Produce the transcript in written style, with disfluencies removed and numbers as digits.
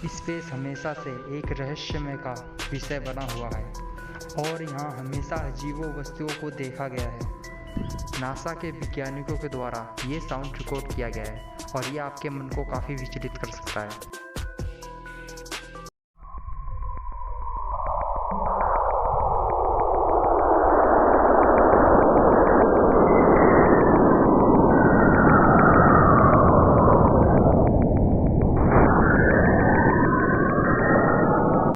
Space हमेशा से एक रहस्यमय का विषय बना हुआ है और यहाँ हमेशा अजीबो वस्तुओं को देखा गया है। नासा के वैज्ञानिकों के द्वारा ये साउंड रिकॉर्ड किया गया है और ये आपके मन को काफ़ी विचलित कर सकता है।